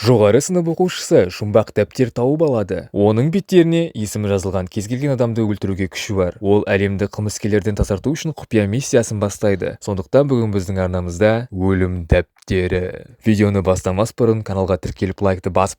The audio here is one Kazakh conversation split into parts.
Жоғары сынып оқушысы жұмбақ дәптер тауып алады. Оның беттеріне есімі жазылған кез келген адамды өлтіруге күші бар. Ол әлемді қылмыскерлерден тазарту үшін құпия миссиясын бастайды. Сондықтан бүгін біздің арнамызда өлім дәптері. Видеоны бастамас бұрын каналға тіркеліп лайкты басып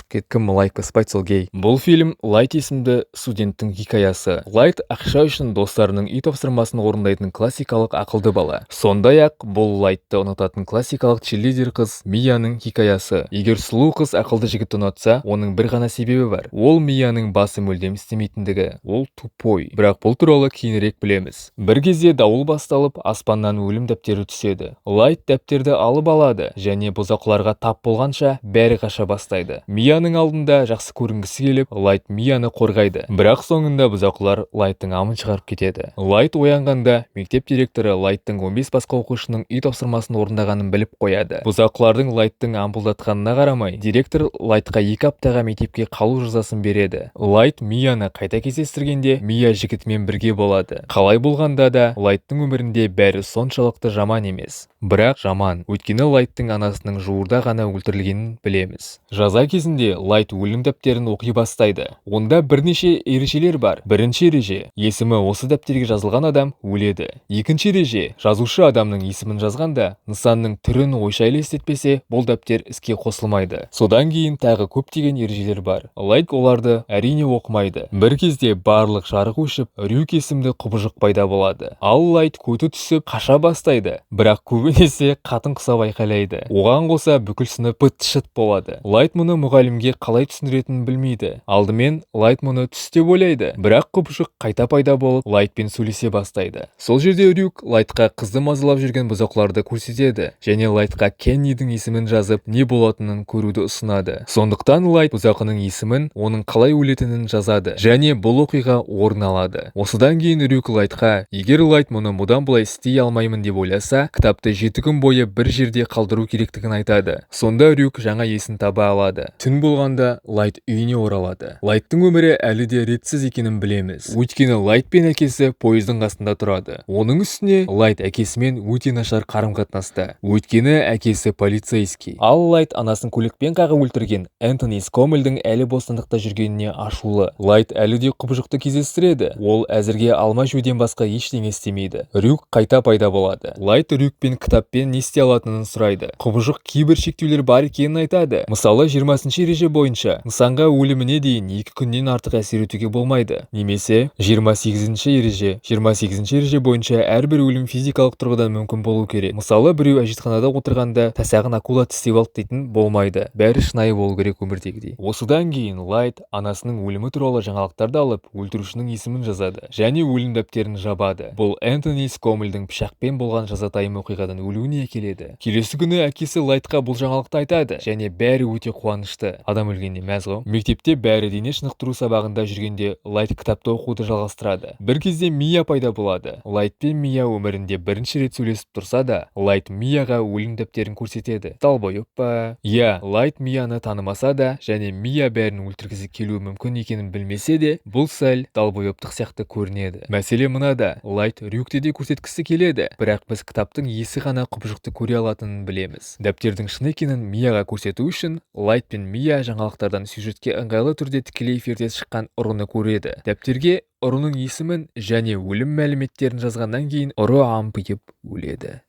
кет. Кім лайк баспайды сол гей. Бұл фильм Лайт есімді студенттің хикаясы. Лайт ақша үшін достарының үй тапсырмасын орындайтын классикалық ақылды бала. Сондай-ақ бұл Лайтты ұнататын классикалық чиллидер қыз Мияның хикаясы. Егер сұлу қыз ақылды жігітті ұнатса, оның бір ғана себебі бар. Ол Мияның басы мүлдем істемейтіндігі. Ол тупой. Бірақ бұл туралы кейінірек білеміз. Бір кезде дауыл басталып, аспаннан өлім дәптері түседі. Лайт дәптерді алып алады және бұзақыларға тап болғанша бәрі қаша бастайды. Мияның алдында жақсы көрінгісі келіп, Лайт Мияны қорғайды. Бірақ соңында бұзақылар Лайттың амын шығарып кетеді. Лайт оянғанда мектеп директоры Лайттың 15 басқа оқушының үй тапсырмасын орындағанын біліп қояды. Бұзақылардың Лайттың ампылдатқанына қарамай, директор Лайтқа 2 аптаға мектепке қалу жазасын береді. Лайт Мияны қайта кездестіргенде, Мия жігітімен бірге болады. Қалай болғанда да Лайттың өмірінде бәрі соншалықты жаман емес. Бірақ жаман, өйткені Лайттың анасының жуырда ғана өлтірілгенін білеміз. Жаза кезінде Лайт өлім дәптерін оқи бастайды. Онда бірнеше ережелер бар. Бірінші ереже: есімі осы дәптерге жазылған адам өледі. Екінші ереже: жазушы адамның есімін жазғанда, нысанның түрін ойша елестетпесе, бұл дәптер іске қосылмайды. Содан кейін тағы көптеген ережелер бар. Лайт оларды әрине оқымайды. Бір кезде барлық жарық өшіп, Рюк есімді құбыжық пайда болады. Ал Лайт көті түсіп қаша бастайды. Бірақ көбінесе қатын құсап айқайлайды. Оған қоса бүкіл сынып быт-шыт болады. Лайт мұны мұғалімге қалай түсіндіретінін білмейді. Алдымен Лайт мұны түс деп ойлайды. Бірақ құбыжық қайта пайда болып, Лайтпен сөйлесе бастайды. Сол жерде Рюк Лайтқа қызды мазалап жүрген бұзақыларды көрсетеді және Лайтқа Кеннидің есімін жазып, не болатынын көруді ұсынады. Сондықтан Лайт бұзақының есімін, оның қалай өлетінін жазады және бұл оқиға орын алады. Осыдан кейін Рюк Лайтқа, егер Лайт мұны бұдан былай істей алмаймын деп ойласа, кітапты 7 күн бойы бір жерде қалдыру керектігін айтады. Сонда Рюк жаңа есін таба алады. Түн болғанда Лайт үйіне оралады. Лайттың өмірі әлі де ретсіз екенін білеміз. Өйткені Лайт пен әкесі пойыздың қасында тұрады. Оның үстіне Лайт әкесімен өте нашар қарым-қатынаста. Өйткені әкесі полицейский. Ал Лайт анасын көлікпен қағып өлтірген Энтони Скомельдің әлі бостандықта жүргеніне ашулы. Лайт әлі де құбыжықты кездестіреді. Ол әзірге алма жеуден басқа ештеңе істемейді. Рюк қайта пайда болады. Лайт Рюкпен кітаппен не істей алатынын сұрайды. Құбыжық кейбір шектеулер бар екенін айтады. Мысалы 20-шы ереже бойынша нысанға өліміне дейін 2 күннен артық әсер етуге болмайды. Немесе 28-ші ереже бойынша әрбір өлім физикалық тұрғыдан мүмкін болу керек. Мысалы біреу әжетханада отырғанда тасағын акула тістеп алды дейтін болмайды. Бәрі шынайы болу керек өмірдегідей. Осыдан кейін Лайт анасының өлімі туралы жаңалықтарды алып, өлтірушінің есімін жазады және өлім дәптерін жабады. Бұл Энтони Скомельдің пышақпен болған жазатайым оқиғадан өлуіне әкеледі. Келесі күні әкесі Лайтқа бұл жаңалықты айтады және бәрі өте қуанышты. Адам өлгенде мәз ғой. Мектепте бәрі дене шынықтыру сабағында жүргенде Лайт кітапты оқуды жалғастырады. Бір кезде Мия пайда болады. Лайт пен Мия өмірінде бірінші рет сөйлесіп тұрса да, Лайт Мияға өлім дәптерін көрсетеді. Далбойып па? Лайт Мияны танымаса да және Мия бәрін өлтіргісі келуі мүмкін екенін білмесе де, бұл сәл далбойыптық сияқты көрінеді. Мәселе мынада: Лайт Рюкті де көрсеткісі келеді, бірақ біз кітаптың иесі ғана құбыжықты көре алатынын білеміз. Дәптердің шын екенін Мияға көрсету үшін Лайт пен Мия жаңалықтардан сюжетке ыңғайлы түрде тікелей эфирде шыққан ұрыны көреді. Дәптерге ұрының есімін және өлім мәліметтерін жазғаннан кейін ұры ампиып өледі.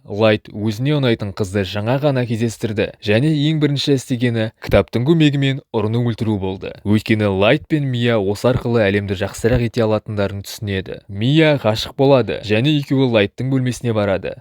Лайт өзіне ұнайтын қызды жаңа ғана кездестірді және ең бірінші істегені кітаптың көмегімен ұрыны өлтіру болды. Өйткені Лайт пен Мия осы арқылы әлемді жақсырақ ете алатындарын түсінеді. Мия ғашық болады және екеуі Лайттың бөлмесіне барады.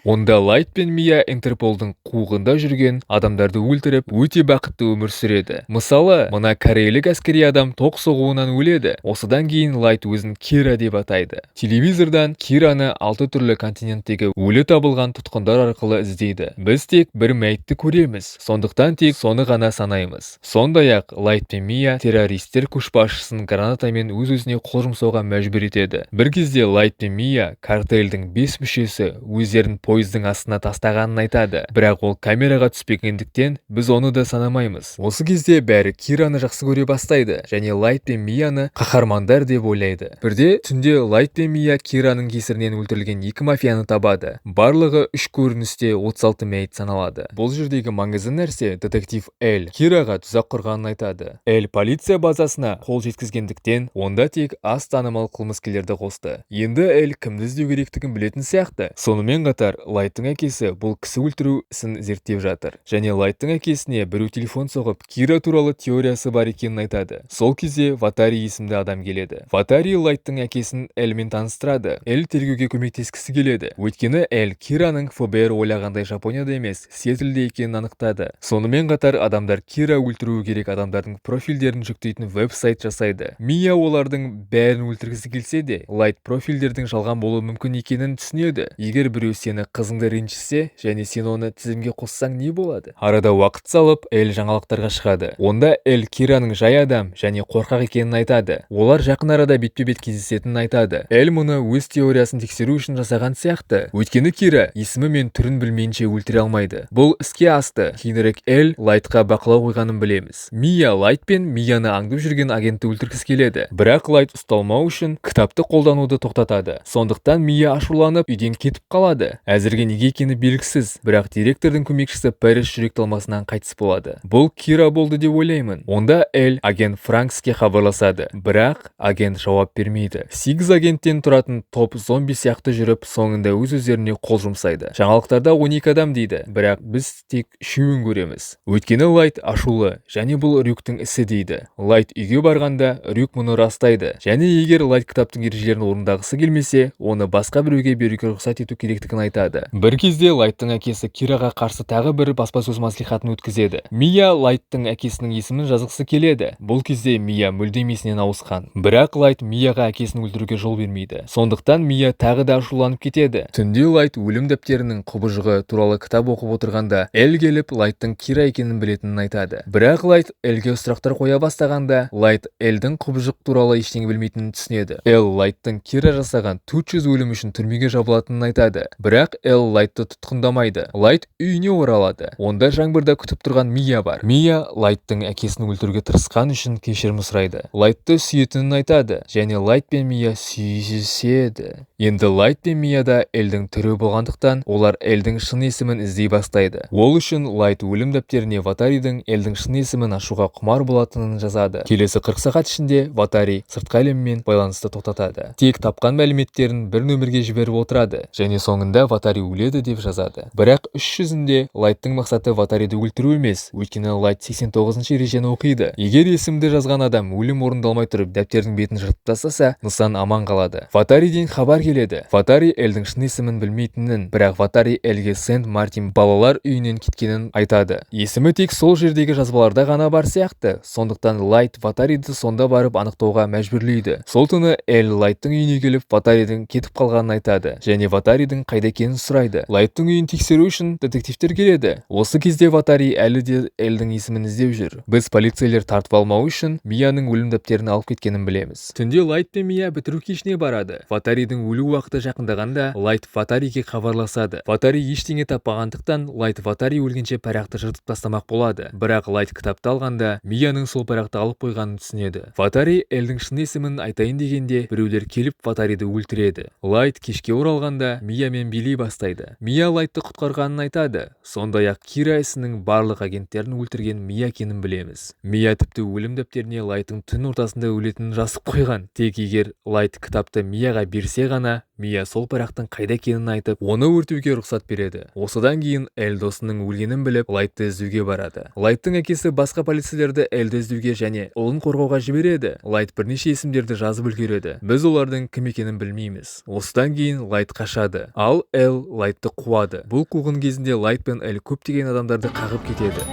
Онда Лайт пен Мия Интерполдың қуғында жүрген адамдарды өлтіріп, өте бақытты өмір сүреді. Мысалы, мына корейлік әскери адам тоқ соғуынан өледі. Осыдан кейін Лайт өзін Кира деп атайды. Телевизордан Кираны 6 түрлі континенттегі өлі табылған тұтқындар арқылы іздейді. Біз тек бір мәйітті көреміз, сондықтан тек соны ғана санаймыз. Сондай-ақ Лайт пен Мия террористер көшбасшысын гранатамен өз-өзіне қол жұмсауға мәжбүр етеді. Бір кезде Лайт пен Мия картельдің 5 мүшесі өздерін пойыздың астына тастағанын айтады, бірақ ол камераға түспегендіктен біз оны да санамаймыз. Осы кезде бәрі Кираны жақсы көре бастайды және Лайт пен Мияны қаһармандар деп ойлайды. Бірде түнде Лайт пен Мия Кираның кесірінен өлтірілген 2 мафияны табады. Барлығы 3 көріністе 36 мәйіт саналады. Бұл жердегі маңызды нәрсе детектив Эль Кираға тұзақ құрғанын айтады. Эль полиция базасына қол жеткізгендіктен онда тек аз танымал қылмыскерлерді қосты. Енді Эль кімді іздеу керектігін білетін сияқты. Сонымен қатар Лайттың әкесі бұл кісі өлтіру ісін зерттеп жатыр. Және Лайттың әкесіне біреу телефон соғып, Кира туралы теориясы бар екенін айтады. Сол кезде Ватари есімді адам келеді. Ватари Лайттың әкесін Эльмен таныстырады. Эль тергеуге көмектескісі келеді. Өйткені Эль Кираның ФБР ойлағандай Жапонияда емес, Сиэтлде екенін анықтады. Сонымен қатар адамдар Кира өлтіруі керек адамдардың профильдерін жүктейтін веб-сайт жасайды. Мия олардың бәрін өлтіргісі келсе де, Лайт профильдердің жалған болуы мүмкін екенін түсінеді. Егер біреу сені қызыңды ренжітсе және сен оны тізімге қоссаң не болады? Арада уақыт салып, Эль жаңалықтарға шығады. Онда Эль Кираның жай адам және қорқақ екенін айтады. Олар жақын арада бетпе-бет кездесетінін айтады. Эль мұны өз теориясын тексеру үшін жасаған сияқты. Өйткені Кира есімі мен түрін білмейінше өлтіре алмайды. Бұл іске асты. Кейінірек Эль Лайтқа бақылау қойғанын білеміз. Мия Лайт пен Мияны аңдып жүрген агентті өлтіргісі келеді. Бірақ Лайт ұсталмау үшін кітапты қолдануды тоқтатады. Сондықтан Мия ашуланып үйден кетіп қалады. Әзірге неге екені белгісіз, бірақ директордың көмекшісі Пэрис жүрек талмасынан қайтыс болады. Бұл Кира болды деп ойлаймын. Онда Эль агент Франкске хабарласады, бірақ агент жауап бермейді. 8 агенттен тұратын топ зомби сияқты жүріп, соңында өз-өздеріне қол жұмсайды. Жаңалықтарда 12 адам дейді, бірақ біз тек 3-ін көреміз. Өйткені Лайт ашулы, және бұл Рюктің ісі дейді. Лайт үйге барғанда Рюк мұны растайды, және егер Лайт кітаптың ережелерін орындағысы келмесе, оны басқа біреуге беруге рұқсат ету керектігін айтады. Бір кезде Лайттың әкесі Кираға қарсы тағы бір баспасөз мәслихатын өткізеді. Мия Лайттың әкесінің есімін жазғысы келеді. Бұл кезде Мия мүлдем есінен ауысқан. Бірақ Лайт Мияға әкесін өлтіруге жол бермейді. Сондықтан Мия тағы да ашуланып кетеді. Түнде Лайт өлім дәптерінің құбыжығы туралы кітап оқып отырғанда, Эль келіп Лайттың Кира екенін білетінін айтады. Бірақ Лайт Эльге сұрақтар қоя бастағанда, Лайт Эльдің құбыжық туралы ештеңе білмейтінін түсінеді. Эль Лайттың Кира жасаған 400 өлім үшін түрмеге жабылатынын айтады. Бірақ Эль Лайтты тұтқындамайды. Лайт үйіне оралады. Онда жаңбырда күтіп тұрған Мия бар. Мия Лайттың әкесін өлтіруге тырысқан үшін кешірім сұрайды. Лайтты сүйетінін айтады, және Лайт пен Мия сүйіседі. Енді Лайт пен Мияда Эльдің түрі болғандықтан, олар Эльдің шын есімін іздей бастайды. Ол үшін Лайт өлім дәптеріне Ватаридің Эльдің шын есімін ашуға құмар болатынын жазады. Келесі 40 сағат ішінде Ватари сыртқы әлеммен байланысты тоқтатады. Тек тапқан мәліметтерін бір нөмірге жіберіп отырады, және соңында Ватари өледі деп жазады. Бірақ іс жүзінде Лайттың мақсаты Ватариді өлтіру емес, өйткені Лайт 89-шы ережені оқиды. Егер есімді жазған адам өлім орындалмай тұрып дәптердің бетін жыртып тастаса, нысан аман қалады. Ватариден хабар келеді. Ватари Эльдің шын есімін білмейтінін, бірақ Ватари Эльге Сент-Мартин балалар үйінен кеткенін айтады. Есімі тек сол жердегі жазбаларда ғана бар сияқты. Сондықтан Лайт Ватариді сонда барып анықтауға мәжбүрлейді. Сол түні Эль Лайттың үйіне келіп Ватаридің кетіп қалғанын айтады, және Ватаридің қайда екенін сұрайды. Лайттың үйін тексеру үшін детективтер келеді. Осы кезде Ватари әлі де Эльдің есімін іздеп жүр. Біз полицейлер тартып алмау үшін Мияның өлім дәптерін алып кеткенін білеміз. Түнде Лайт пен Мия бітіру кешіне барады. Ватаридің өлу уақыты жақындағанда, Лайт Ватариге хабарласады. Ватари ештеңе таппағандықтан, Лайт Ватари өлгенше парақты жыртып тастамақ болады. Бірақ Лайт кітапты алғанда, Мияның сол парақты алып қойғанын түсінеді. Ватари Эльдің шын есімін айтайын дегенде, біреулер келіп Ватариді өлтіреді. Лайт кешке оралғанда, Миямен билей бастайды. Мия Лайтты құтқарғанын айтады. Сондай-ақ Кира ісінің барлық агенттерін өлтірген Мия екенін білеміз. Мия тіпті өлім дәптеріне Лайттың түн ортасында өлетінін жазып қойған. Тек егер Лайт кітапты Мияға берсе ғана, Мия сол парақтың қайда екенін айтып, оны өртеуге рұқсат береді. Осыдан кейін Эль досының өлгенін біліп, Лайтты іздеуге барады. Лайттың әкесі басқа полицейлерді Эльді іздеуге және ұлын қорғауға жібереді. Лайт бірнеше есімдерді жазып үлгереді. Біз олардың кім екенін білмейміз. Осыдан кейін Лайт қашады, ал Эль Лайтты қуады. Бұл қуғын кезінде Лайт пен Эль көптеген адамдарды қағып кетеді.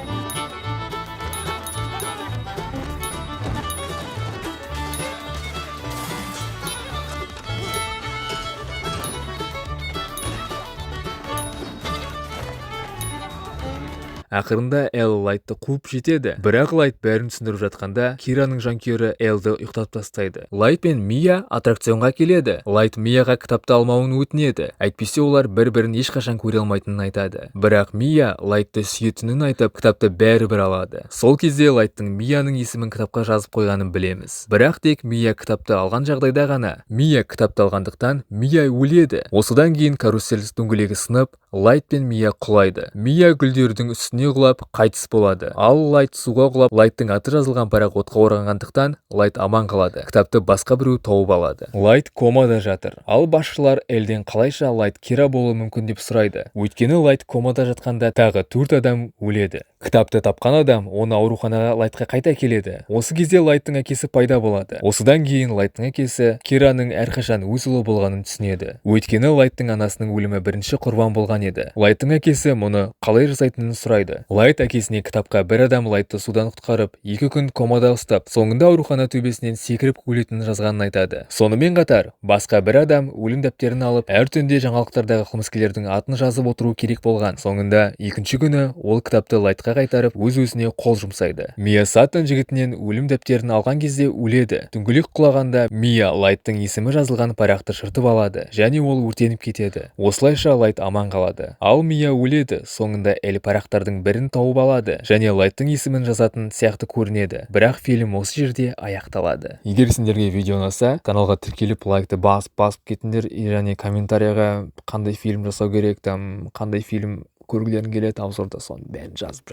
Ақырында Эл Лайтты қуып жетеді. Бірақ Лайт бәрін түсіндіріп жатқанда, Кираның жанкүйері Элді ұйықтатып тастайды. Лайт пен Мия аттракционға келеді. Лайт Мияға кітапты алмауын өтінеді. Әйтпесе олар бір-бірін ешқашан көре алмайтынын айтады. Бірақ Мия Лайтты сүйетінін айтып, кітапты бәрібір алады. Сол кезде Лайттың Мияның есімін кітапқа жазып қойғанын білеміз. Бірақ тек Мия кітапты алған жағдайда ғана. Мия кітапты алғандықтан Мия өледі. Осыдан кейін карусель дөңгелегі сынып, Лайт пен Мия құлайды. Мия гүлдердің үстіне құлап қайтыс болады. Ал Лайт суға құлап, Лайттың аты жазылған парақ отқа оранғандықтан Лайт аман қалады. Кітапты басқа біреу тауып алады. Лайт комада жатыр. Ал басшылар Элден қалайша Лайт Кира болуы мүмкін деп сұрайды. Өйткені Лайт комада жатқанда тағы 4 адам өледі. Кітапты тапқан адам оны ауруханаға Лайтқа қайта келеді. Осы кезде Лайттың әкесі пайда болады. Осыдан кейін Лайттың әкесі Кираның әрқашан өз ұлы болғанын түсінеді. Өйткені Лайттың анасының өлімі бірінші құрбан болған еді. Лайттың әкесі мұны қалай жасайтынын сұрайды. Лайт әкесіне кітапқа бір адам Лайтты судан құтқарып, 2 күн комада ұстап, соңында аурухана төбесінен секіріп өлетінін жазғанын айтады. Сонымен қатар, басқа бір адам өлім дәптерін алып, әр түнде жаңалықтардағы қылмыскерлердің атын жазып отыру керек болған. Соңында 2-ші күні ол кітапты Лайтқа қайтарып, өз-өзіне қол жұмсайды. Мия Саттон жігітінен өлім дәптерін алған кезде өледі. Дөңгелек құлағанда Мия Лайттың есімі жазылған парақты жыртып алады, және ол өртеніп кетеді. Осылайша Лайт аман қалады. Ал Мия өледі. Соңында Эл парақтардың бірін тауып алады, және Лайттың есімін жазатын сияқты көрінеді. Бірақ фильм осы жерде аяқталады. Егер сендерге видео ұнаса, каналға тіркеліп лайкты басып кетіңдер, және комментарияға қандай фильм жасау керек, қандай фильм көргілерің келеді, обзорда соның бәрін жазып,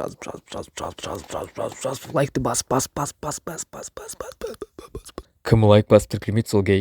лайкты кім лайк басып тіркелмейді, сол гей.